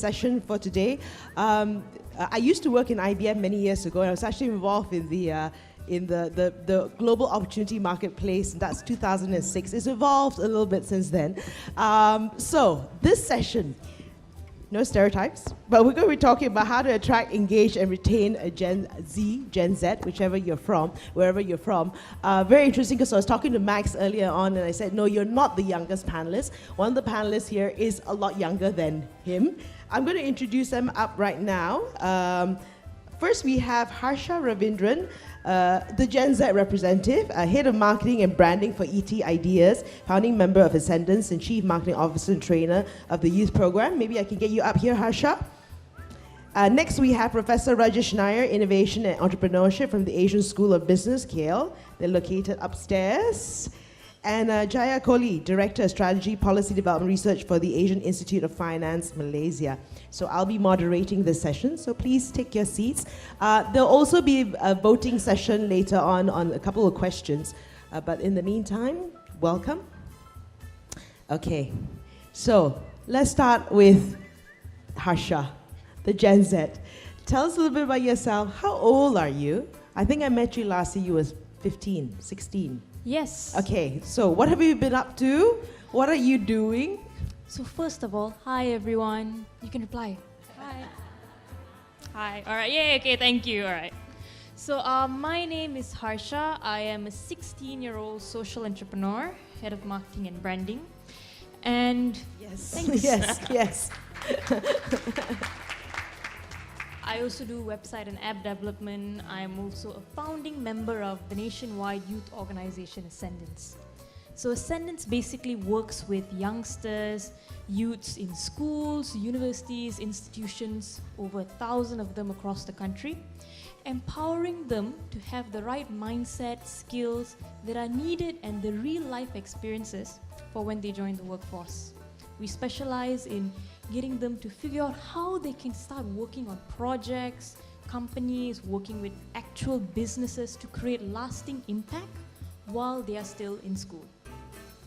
session for today. I used to work in IBM many years ago, and I was actually involved in the global opportunity marketplace. That's 2006. It's evolved a little bit since then. So this session, no stereotypes, but we're going to be talking about how to attract, engage, and retain a Gen Z, wherever you're from. Very interesting, because I was talking to Max earlier on, and I said, no, you're not the youngest panelist. One of the panelists here is a lot younger than him. I'm going to introduce them up right now. First, we have Harsha Ravindran, the Gen Z representative, Head of Marketing and Branding for ET Ideas, founding member of Ascendance, and Chief Marketing Officer and Trainer of the Youth Program. Maybe I can get you up here, Harsha. Next, we have Professor Rajesh Nair, Innovation and Entrepreneurship from the Asian School of Business, KL. They're located upstairs. And Jaya Kohli, Director of Strategy, Policy Development Research for the Asian Institute of Finance, Malaysia. So I'll be moderating this session, so please take your seats. There'll also be a voting session later on a couple of questions. But in the meantime, welcome. Okay, so let's start with Harsha, the Gen Z. Tell us a little bit about yourself. How old are you? I think I met you last year, you was 15, 16. Yes. Okay, so what have you been up to? What are you doing? So first of all, hi everyone. You can reply. Hi. Hi. All right. Yay. Okay. Thank you. All right. So my name is Harsha. I am a 16-year-old social entrepreneur, head of marketing and branding. And yes, thanks. yes. I also do website and app development. I am also a founding member of the nationwide youth organization Ascendance. So Ascendance basically works with youngsters, youths in schools, universities, institutions, over 1,000 of them across the country, empowering them to have the right mindset, skills that are needed and the real life experiences for when they join the workforce. We specialize in getting them to figure out how they can start working on projects, companies, working with actual businesses to create lasting impact while they are still in school.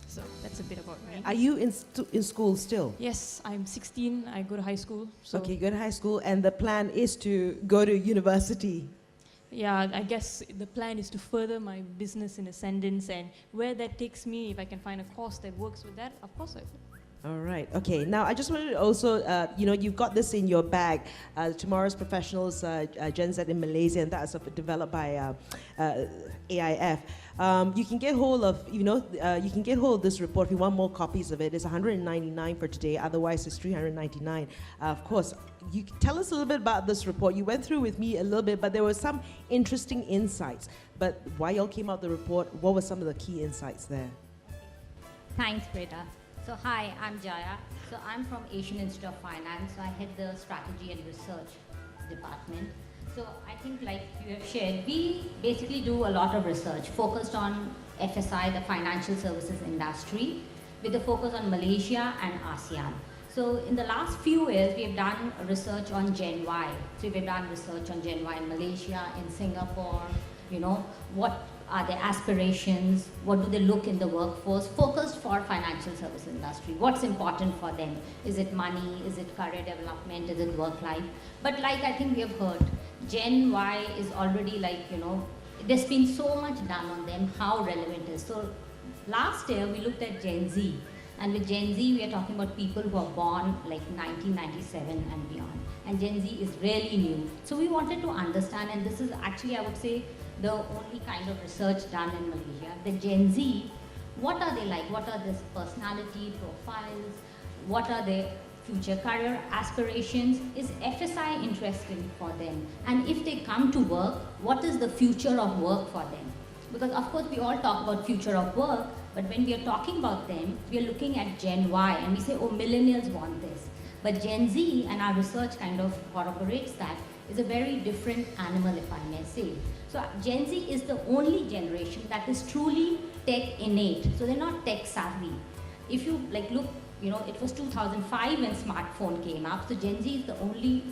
So that's a bit about me. Are you in school still? Yes, I'm 16. I go to high school. So okay, go to high school, and the plan is to go to university. Yeah, I guess the plan is to further my business in Ascendance, and where that takes me, if I can find a course that works with that, of course I will. All right. Okay. Now, I just wanted to also, you've got this in your bag, Tomorrow's Professionals, Gen Z in Malaysia, and that's developed by AIF. You can get hold of, this report if you want more copies of it. It's 199 for today. Otherwise, it's 399. Of course, you tell us a little bit about this report. You went through with me a little bit, but there were some interesting insights. But why y'all came out with the report? What were some of the key insights there? Thanks, Greta. So hi, I'm Jaya. So I'm from Asian Institute of Finance. So I head the strategy and research department. So I think, like you have shared, we basically do a lot of research focused on FSI, the financial services industry, with a focus on Malaysia and ASEAN. So in the last few years, we've done research on Gen Y. So we've done research on Gen Y in Malaysia, in Singapore, what are their aspirations, what do they look in the workforce, focused for financial service industry, what's important for them, is it money, is it career development, is it work life, but like I think we have heard, Gen Y is already there's been so much done on them, how relevant it is. So last year we looked at Gen Z, and with Gen Z we are talking about people who are born like 1997 and beyond, and Gen Z is really new. So we wanted to understand, and this is actually, I would say, the only kind of research done in Malaysia, the Gen Z, what are they like? What are their personality profiles? What are their future career aspirations? Is FSI interesting for them? And if they come to work, what is the future of work for them? Because of course we all talk about future of work, but when we are talking about them, we are looking at Gen Y and we say, oh, millennials want this. But Gen Z, and our research kind of corroborates that, is a very different animal, if I may say. So Gen Z is the only generation that is truly tech innate. So they're not tech savvy. If you look, it was 2005 when smartphone came up. So Gen Z is the only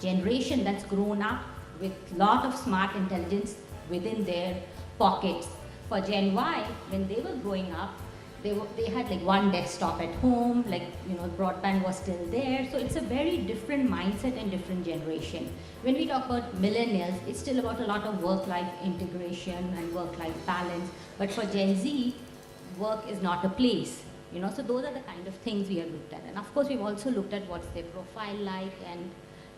generation that's grown up with a lot of smart intelligence within their pockets. For Gen Y, when they were growing up, they had like one desktop at home, like, you know, broadband was still there. So it's a very different mindset and different generation. When we talk about millennials, it's still about a lot of work-life integration and work-life balance. But for Gen Z, work is not a place. You know, so those are the kind of things we have looked at. And of course, we've also looked at what's their profile like. And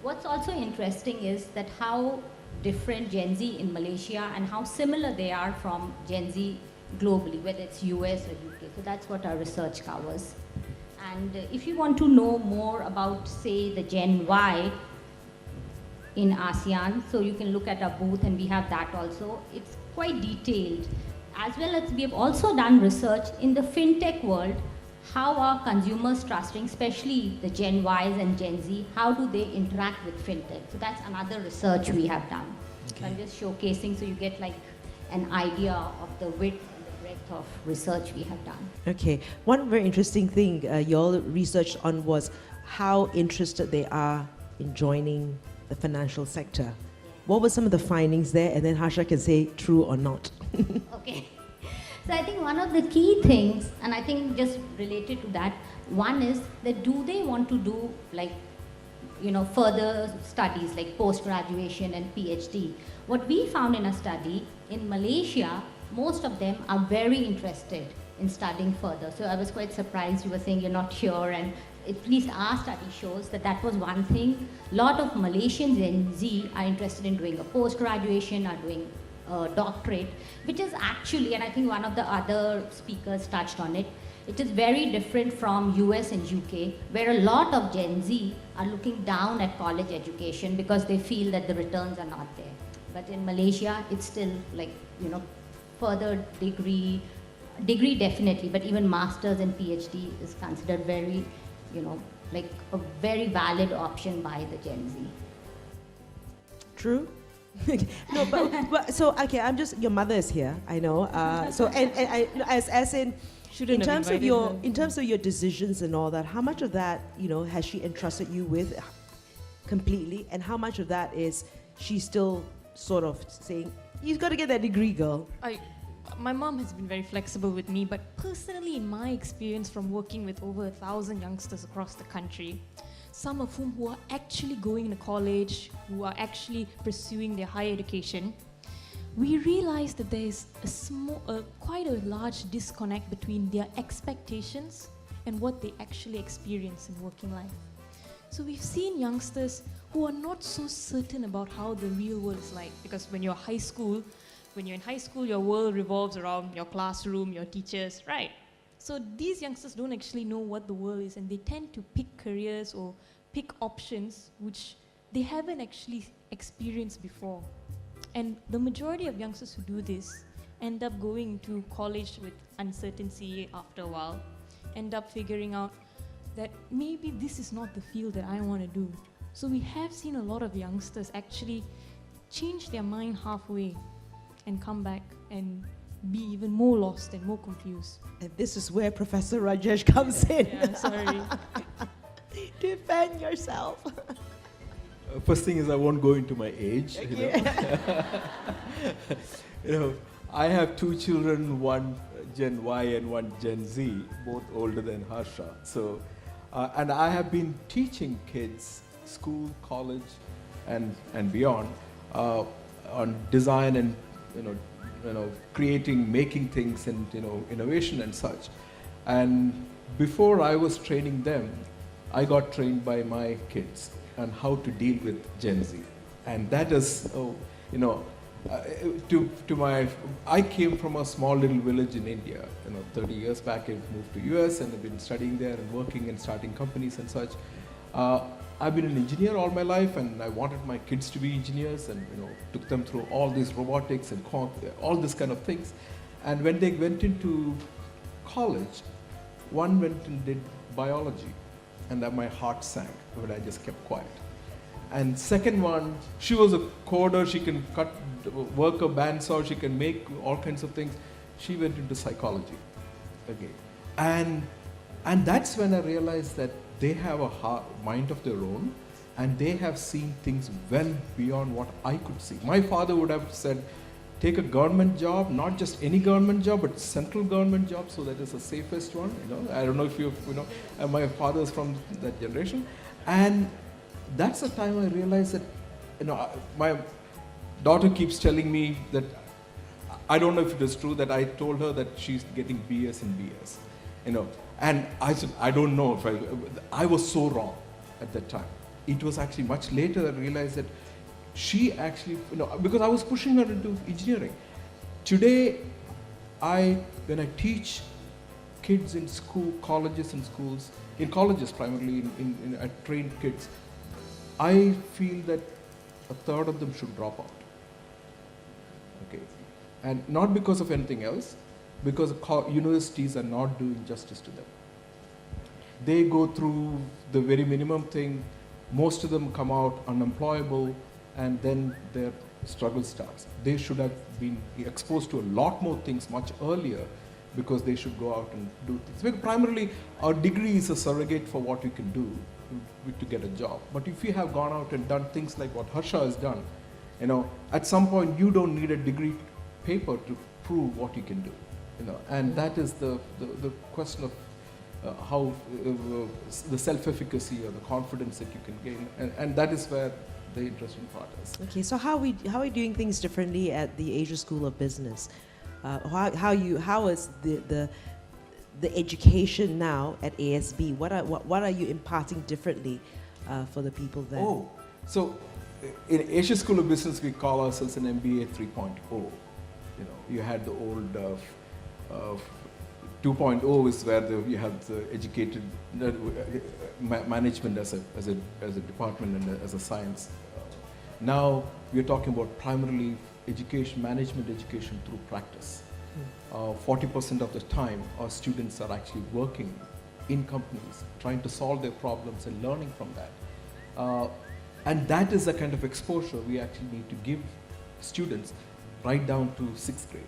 what's also interesting is that how different Gen Z in Malaysia and how similar they are from Gen Z globally, whether it's US or UK. So that's what our research covers. And if you want to know more about, say, the Gen Y in ASEAN, so you can look at our booth, and we have that also. It's quite detailed. As well as we have also done research in the fintech world. How are consumers trusting, especially the Gen Ys and Gen Z, how do they interact with fintech? So that's another research we have done. Okay. So I'm just showcasing so you get like an idea of the width and the breadth of research we have done. Okay, one very interesting thing you all researched on was how interested they are in joining the financial sector. Yeah. What were some of the findings there? And then Harsha can say true or not. Okay. So I think one of the key things, and I think just related to that, one is that do they want to do like, you know, further studies like post-graduation and PhD. What we found in a study in Malaysia, most of them are very interested in studying further. So I was quite surprised you were saying you're not sure, and at least our study shows that that was one thing. A lot of Malaysians Gen Z are interested in doing a post-graduation, are doing doctorate, which is actually, and I think one of the other speakers touched on it, it is very different from US and UK, where a lot of Gen Z are looking down at college education because they feel that the returns are not there. But in Malaysia, it's still like, you know, further degree definitely, but even masters and PhD is considered very, you know, like a very valid option by the Gen Z. True? No, but so okay. I'm just your mother is here. I know. So and I, you know, as in terms of your decisions and all that, how much of that, you know, has she entrusted you with completely, and how much of that is she still sort of saying you've got to get that degree, girl? My mom has been very flexible with me, but personally, in my experience from working with over 1,000 youngsters across the country, some of whom who are actually going to college, who are actually pursuing their higher education, we realize that there is quite a large disconnect between their expectations and what they actually experience in working life. So we've seen youngsters who are not so certain about how the real world is like, because when you're in high school, your world revolves around your classroom, your teachers, right? So these youngsters don't actually know what the world is, and they tend to pick careers or pick options which they haven't actually experienced before. And the majority of youngsters who do this end up going to college with uncertainty after a while, end up figuring out that maybe this is not the field that I want to do. So we have seen a lot of youngsters actually change their mind halfway and come back and be even more lost and more confused. And this is where Professor Rajesh comes in. Yeah, sorry. Defend yourself. First thing is I won't go into my age. Okay. You know? You know, I have two children, one Gen Y and one Gen Z, both older than Harsha. So, and I have been teaching kids, school, college, and beyond, on design and creating, making things, and innovation and such. And before I was training them, I got trained by my kids on how to deal with Gen Z, and that is, I came from a small little village in India. 30 years back, I moved to US and I've been studying there and working and starting companies and such. I've been an engineer all my life, and I wanted my kids to be engineers, and took them through all these robotics and all this kind of things. And when they went into college, one went and did biology, and then my heart sank, but I just kept quiet. And second one, she was a coder, she can work a bandsaw, she can make all kinds of things. She went into psychology. Okay. And that's when I realized that they have a mind of their own, and they have seen things well beyond what I could see. My father would have said, take a government job, not just any government job, but central government job, so that is the safest one. I don't know if my father's from that generation, and that's the time I realized that, my daughter keeps telling me that, I don't know if it is true, that I told her that she's getting BS and BS, and I said, I don't know if I was so wrong at that time. It was actually much later that I realized that she actually, because I was pushing her into engineering. Today, when I teach kids in school, colleges and schools, in colleges primarily, I train kids, I feel that a third of them should drop out. Okay, and not because of anything else, because universities are not doing justice to them. They go through the very minimum thing. Most of them come out unemployable, and then their struggle starts. They should have been exposed to a lot more things much earlier, because they should go out and do things. Because primarily, our degree is a surrogate for what you can do to get a job. But if you have gone out and done things like what Harsha has done, at some point you don't need a degree paper to prove what you can do. And that is the question of how the self-efficacy or the confidence that you can gain, and that is where the interesting part is. Okay, so how are we doing things differently at the Asia School of Business? How is the education now at ASB? What are you imparting differently for the people there? Oh, so in Asia School of Business we call ourselves an MBA 3.0. You had the old 2.0 is where you have the educated management as a department and as a science. Now we are talking about primarily management education through practice. 40% of the time our students are actually working in companies, trying to solve their problems and learning from that. And that is the kind of exposure we actually need to give students right down to 6th grade.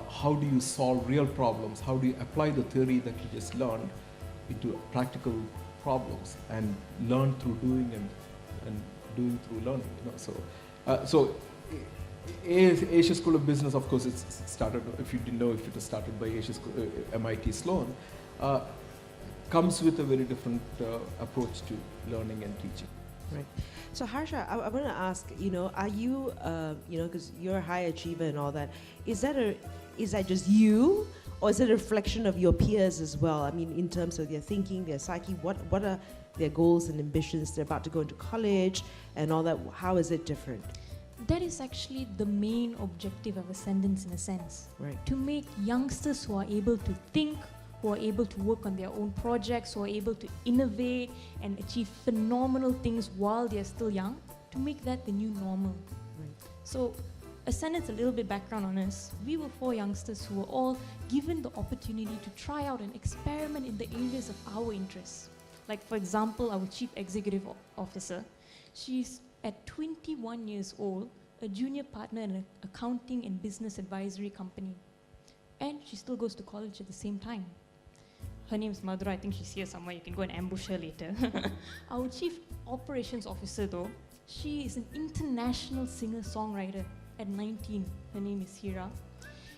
How do you solve real problems? How do you apply the theory that you just learned into practical problems, and learn through doing and doing through learning? So Asia School of Business, of course, it's started. If you didn't know, if it was started by MIT Sloan, comes with a very different approach to learning and teaching. Right. So Harsha, I want to ask, are you, because you're a high achiever and all that, is that just you, or is it a reflection of your peers as well? I mean, in terms of their thinking, their psyche, what are their goals and ambitions? They're about to go into college and all that. How is it different? That is actually the main objective of Ascendance, in a sense. Right. To make youngsters who are able to think, who are able to work on their own projects, who are able to innovate and achieve phenomenal things while they're still young, to make that the new normal. Right. So, Ascendance, a little bit background on us. We were 4 youngsters who were all given the opportunity to try out and experiment in the areas of our interests. Like, for example, our Chief Executive Officer. She's, at 21 years old, a junior partner in an accounting and business advisory company. And she still goes to college at the same time. Her name is Madhura. I think she's here somewhere. You can go and ambush her later. Our Chief Operations Officer, though, she is an international singer-songwriter at 19. Her name is Hira.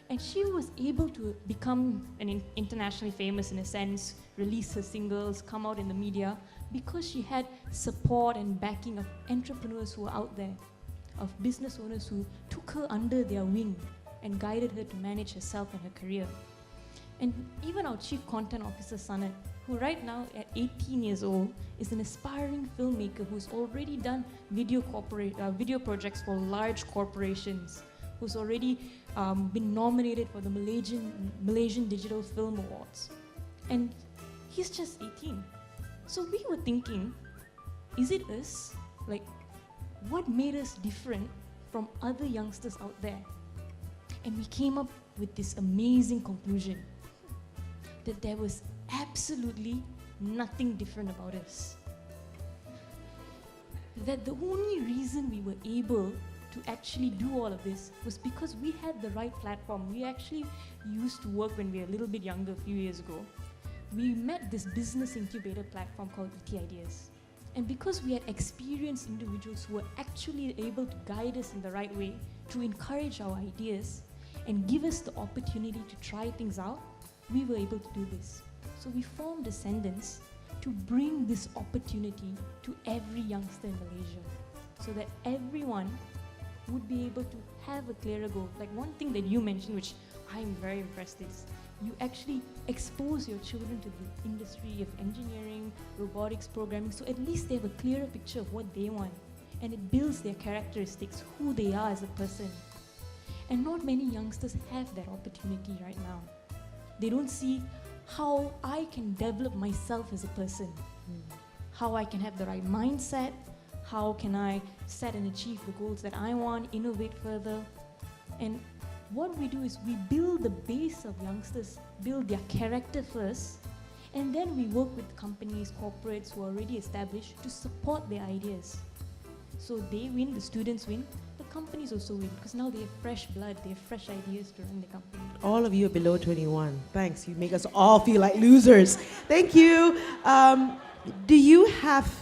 And she was able to become internationally famous, in a sense, release her singles, come out in the media, because she had support and backing of entrepreneurs who were out there, of business owners who took her under their wing and guided her to manage herself and her career. And even our Chief Content Officer, Sanat, who right now at 18 years old is an aspiring filmmaker who's already done video projects for large corporations, who's already been nominated for the Malaysian Digital Film Awards. And he's just 18. So we were thinking, is it us? Like, what made us different from other youngsters out there? And we came up with this amazing conclusion that there was absolutely nothing different about us. That the only reason we were able to actually do all of this was because we had the right platform. We actually used to work when we were a little bit younger, a few years ago. We met this business incubator platform called ET Ideas. And because we had experienced individuals who were actually able to guide us in the right way, to encourage our ideas, and give us the opportunity to try things out, we were able to do this. So we formed Ascendance to bring this opportunity to every youngster in Malaysia, so that everyone would be able to have a clearer goal. Like one thing that you mentioned, which I'm very impressed, is you actually expose your children to the industry of engineering, robotics, programming, so at least they have a clearer picture of what they want. And it builds their characteristics, who they are as a person. And not many youngsters have that opportunity right now. They don't see how I can develop myself as a person, how I can have the right mindset, how can I set and achieve the goals that I want, innovate further. And what we do is we build the base of youngsters, build their character first, and then we work with companies, corporates who are already established to support their ideas. So they win, the students win, the companies also win, because now they have fresh blood, they have fresh ideas to run the company. All of you are below 21. Thanks. You make us all feel like losers. Thank you. Do you have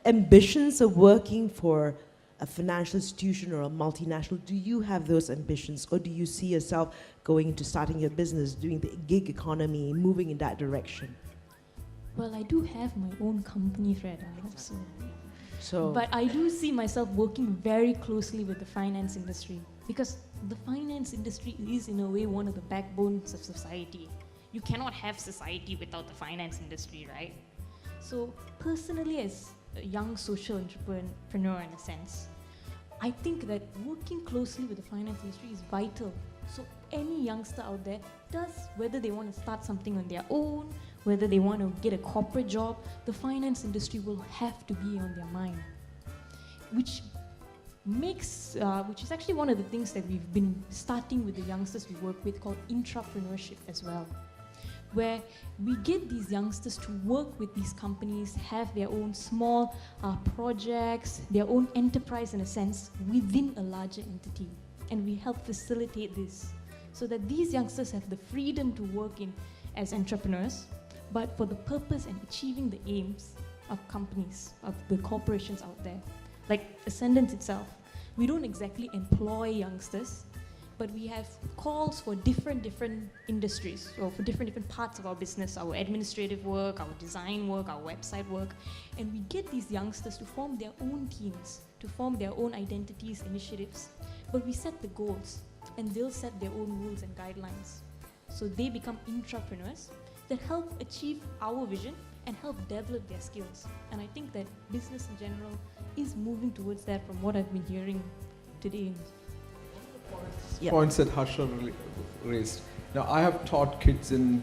ambitions of working for a financial institution or a multinational? Do you have those ambitions, or do you see yourself going into starting your business, doing the gig economy, moving in that direction? Well, I do have my own company, Freda, but I do see myself working very closely with the finance industry, because the finance industry is in a way one of the backbones of society. You cannot have society without the finance industry, right? So personally, as a young social entrepreneur in a sense, I think that working closely with the finance industry is vital. So any youngster out there does, whether they want to start something on their own, whether they want to get a corporate job, the finance industry will have to be on their mind. Which is actually one of the things that we've been starting with the youngsters we work with, called intrapreneurship as well, where we get these youngsters to work with these companies, have their own small projects, their own enterprise in a sense, within a larger entity. And we help facilitate this, so that these youngsters have the freedom to work as entrepreneurs, but for the purpose and achieving the aims of companies, of the corporations out there. Like Ascendance itself, we don't exactly employ youngsters, but we have calls for different industries, or for different parts of our business, our administrative work, our design work, our website work, and we get these youngsters to form their own teams, to form their own identities, initiatives, but we set the goals, and they'll set their own rules and guidelines. So they become intrapreneurs that help achieve our vision and help develop their skills. And I think that business in general is moving towards that from what I've been hearing today. Points that Harsha raised. Now, I have taught kids in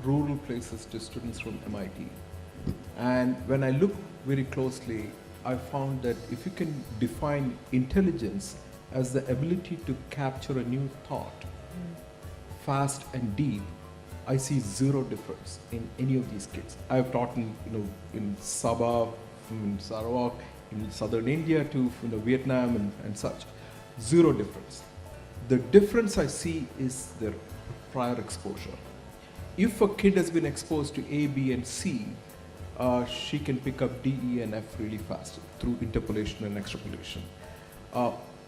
rural places to students from MIT. And when I look very closely, I found that if you can define intelligence as the ability to capture a new thought, fast and deep, I see zero difference in any of these kids. I have taught in Sabah, in Sarawak, in southern India to Vietnam and such. Zero difference. The difference I see is their prior exposure. If a kid has been exposed to A, B, and C, she can pick up D, E, and F really fast through interpolation and extrapolation.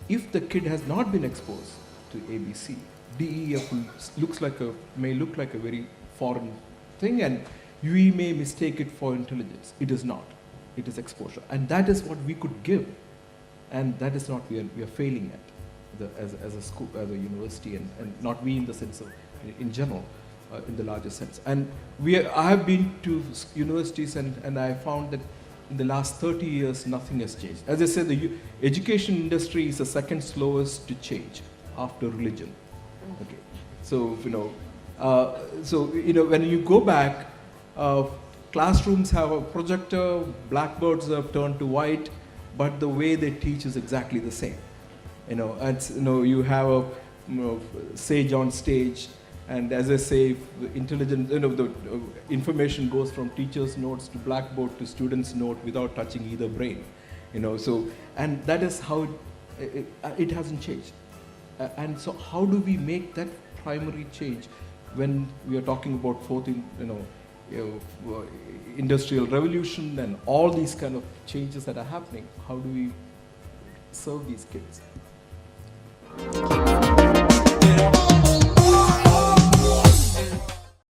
If the kid has not been exposed to A, B, C, D, E, F may look like a very foreign thing, and we may mistake it for intelligence. It is not. It is exposure, and that is what we could give, and that is not we are failing at. As a school, as a university, and not we in the sense of, in general, in the larger sense. And I have been to universities, and I found that in the last 30 years, nothing has changed. As I said, the education industry is the second slowest to change after religion. Okay, so when you go back, classrooms have a projector, blackboards have turned to white, but the way they teach is exactly the same. You have a sage on stage, and as I say, intelligent, the information goes from teacher's notes to blackboard to student's note without touching either brain, and that is how it hasn't changed. And so how do we make that primary change when we are talking about fourth industrial revolution and all these kind of changes that are happening. How do we serve these kids?